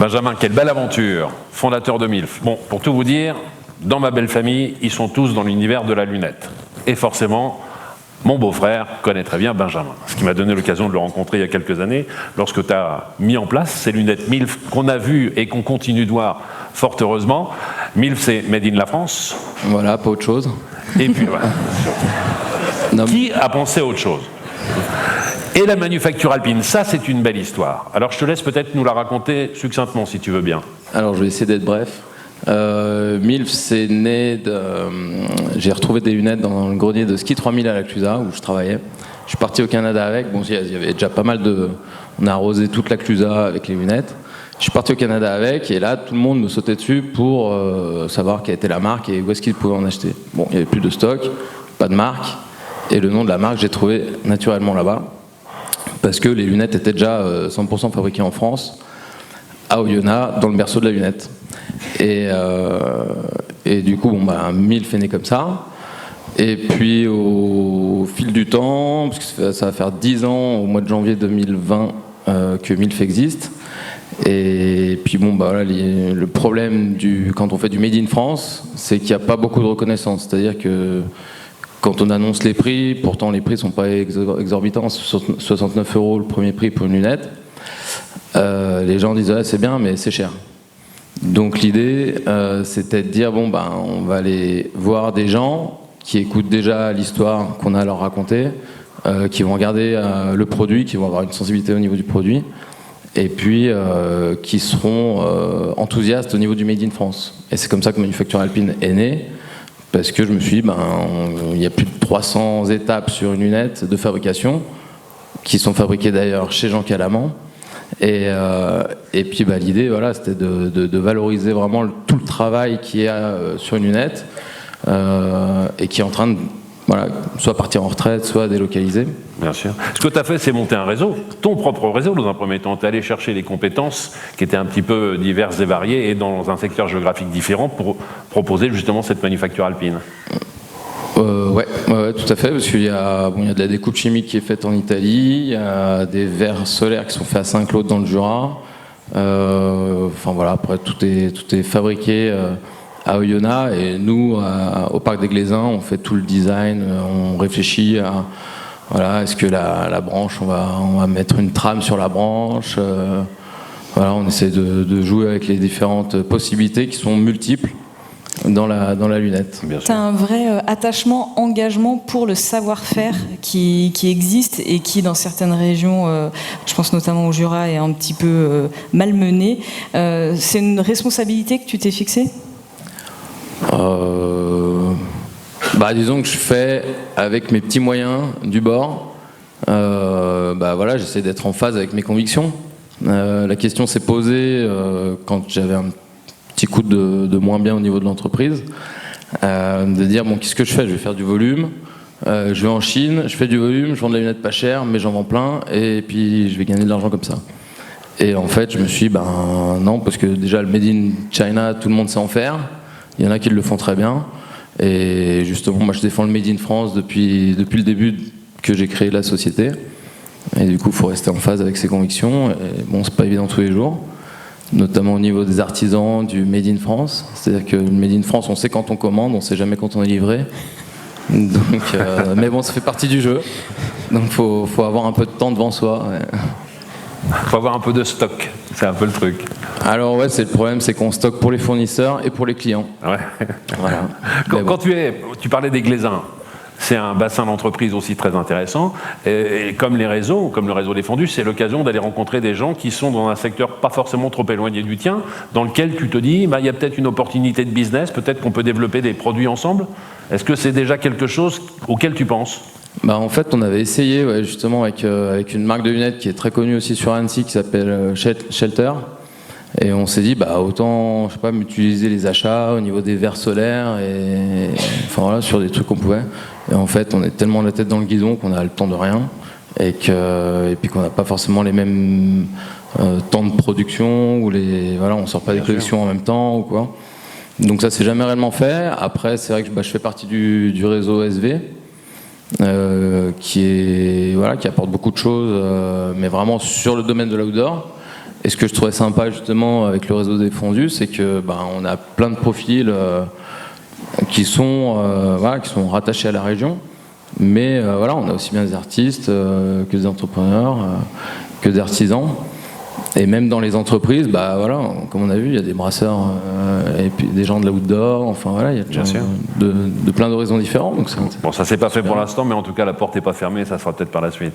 Benjamin, quelle belle aventure, fondateur de MILF. Bon, pour tout vous dire, dans ma belle famille, ils sont tous dans l'univers de la lunette. Et forcément, mon beau-frère connaît très bien Benjamin, ce qui m'a donné l'occasion de le rencontrer il y a quelques années, lorsque tu as mis en place ces lunettes MILF qu'on a vues et qu'on continue de voir fort heureusement. MILF, c'est Made in la France. Voilà, pas autre chose. Et puis voilà. Qui a pensé à autre chose? Et la manufacture alpine, ça c'est une belle histoire. Alors je te laisse peut-être nous la raconter succinctement si tu veux bien. Alors je vais essayer d'être bref. MILF, c'est né de... J'ai retrouvé des lunettes dans le grenier de Ski 3000 à la Clusaz où je travaillais. Je suis parti au Canada avec. Bon, il y avait déjà pas mal de... On a arrosé toute la Clusaz avec les lunettes. Je suis parti au Canada avec et là tout le monde me sautait dessus pour savoir quelle était la marque et où est-ce qu'ils pouvaient en acheter. Bon, il n'y avait plus de stock, pas de marque. Et le nom de la marque, j'ai trouvé naturellement là-bas. Parce que les lunettes étaient déjà 100% fabriquées en France, à Oyonnax, dans le berceau de la lunette. Et du coup, MILF est né comme ça. Et puis, au fil du temps, parce que ça va faire 10 ans, au mois de janvier 2020, que MILF existe. Et puis, voilà, le problème quand on fait du Made in France, c'est qu'il n'y a pas beaucoup de reconnaissance. C'est-à-dire que quand on annonce les prix, pourtant les prix ne sont pas exorbitants, 69 € le premier prix pour une lunette, les gens disent c'est bien mais c'est cher. Donc l'idée c'était de dire on va aller voir des gens qui écoutent déjà l'histoire qu'on a à leur raconter, qui vont regarder le produit, qui vont avoir une sensibilité au niveau du produit, et puis qui seront enthousiastes au niveau du Made in France. Et c'est comme ça que Manufacture Alpine est née. Parce que je me suis dit, il y a plus de 300 étapes sur une lunette de fabrication, qui sont fabriquées d'ailleurs chez Jean Calaman. Et puis l'idée, c'était de valoriser vraiment tout le travail qu'il y a sur une lunette, et qui est en train de soit partir en retraite, soit délocaliser. Bien sûr. Ce que tu as fait, c'est monter un réseau, ton propre réseau dans un premier temps. Tu es allé chercher les compétences qui étaient un petit peu diverses et variées et dans un secteur géographique différent pour proposer justement cette manufacture alpine. Ouais, tout à fait, parce qu'il y a de la découpe chimique qui est faite en Italie, il y a des verres solaires qui sont faits à Saint-Claude dans le Jura. Après tout est fabriqué à Oyonnax, et nous, au Parc des Glaisins, on fait tout le design, on réfléchit à est-ce que la branche, on va mettre une trame sur la branche, on essaie de jouer avec les différentes possibilités qui sont multiples dans la lunette. Tu as un vrai attachement, engagement pour le savoir-faire qui existe et qui, dans certaines régions, je pense notamment au Jura, est un petit peu malmené. C'est une responsabilité que tu t'es fixée ? Disons que je fais avec mes petits moyens du bord. J'essaie d'être en phase avec mes convictions. La question s'est posée quand j'avais un petit coup de moins bien au niveau de l'entreprise, de dire qu'est-ce que je fais ? Je vais faire du volume, je vais en Chine, je fais du volume, je vends de la lunette pas chère, mais j'en vends plein, et puis je vais gagner de l'argent comme ça. Et en fait, je me suis dit, non, parce que déjà le Made in China, tout le monde sait en faire. Il y en a qui le font très bien. Et justement, moi je défends le Made in France depuis le début que j'ai créé la société. Et du coup, il faut rester en phase avec ses convictions. Et c'est pas évident tous les jours, notamment au niveau des artisans du Made in France. C'est-à-dire que le Made in France, on sait quand on commande, on sait jamais quand on est livré. Donc, mais ça fait partie du jeu. Donc il faut avoir un peu de temps devant soi. Il faut avoir un peu de stock, c'est un peu le truc. Alors c'est le problème, c'est qu'on stocke pour les fournisseurs et pour les clients. Ouais. Voilà. Quand tu parlais des Glaisins, c'est un bassin d'entreprise aussi très intéressant. Et comme les réseaux, comme le réseau des fondus, c'est l'occasion d'aller rencontrer des gens qui sont dans un secteur pas forcément trop éloigné du tien, dans lequel tu te dis, il y a peut-être une opportunité de business, peut-être qu'on peut développer des produits ensemble. Est-ce que c'est déjà quelque chose auquel tu penses ? En fait, on avait essayé justement avec une marque de lunettes qui est très connue aussi sur Annecy, qui s'appelle Shelter. Et on s'est dit, autant, mutualiser les achats au niveau des verres solaires et sur des trucs qu'on pouvait. Et en fait, on est tellement la tête dans le guidon qu'on a le temps de rien et puis qu'on n'a pas forcément les mêmes temps de production ou on sort pas des collections en même temps ou quoi. Donc ça, c'est jamais réellement fait. Après, c'est vrai que je fais partie du réseau SV. Qui apporte beaucoup de choses, mais vraiment sur le domaine de l'outdoor. Et ce que je trouvais sympa justement avec le réseau des fondus, c'est que on a plein de profils qui sont rattachés à la région. Mais on a aussi bien des artistes que des entrepreneurs, que des artisans. Et même dans les entreprises, comme on a vu, il y a des brasseurs et puis des gens de l'outdoor. Enfin voilà, il y a de plein d'horizons différents. Donc bon, ça s'est pas fait pour l'instant, mais en tout cas la porte n'est pas fermée, ça sera peut-être par la suite.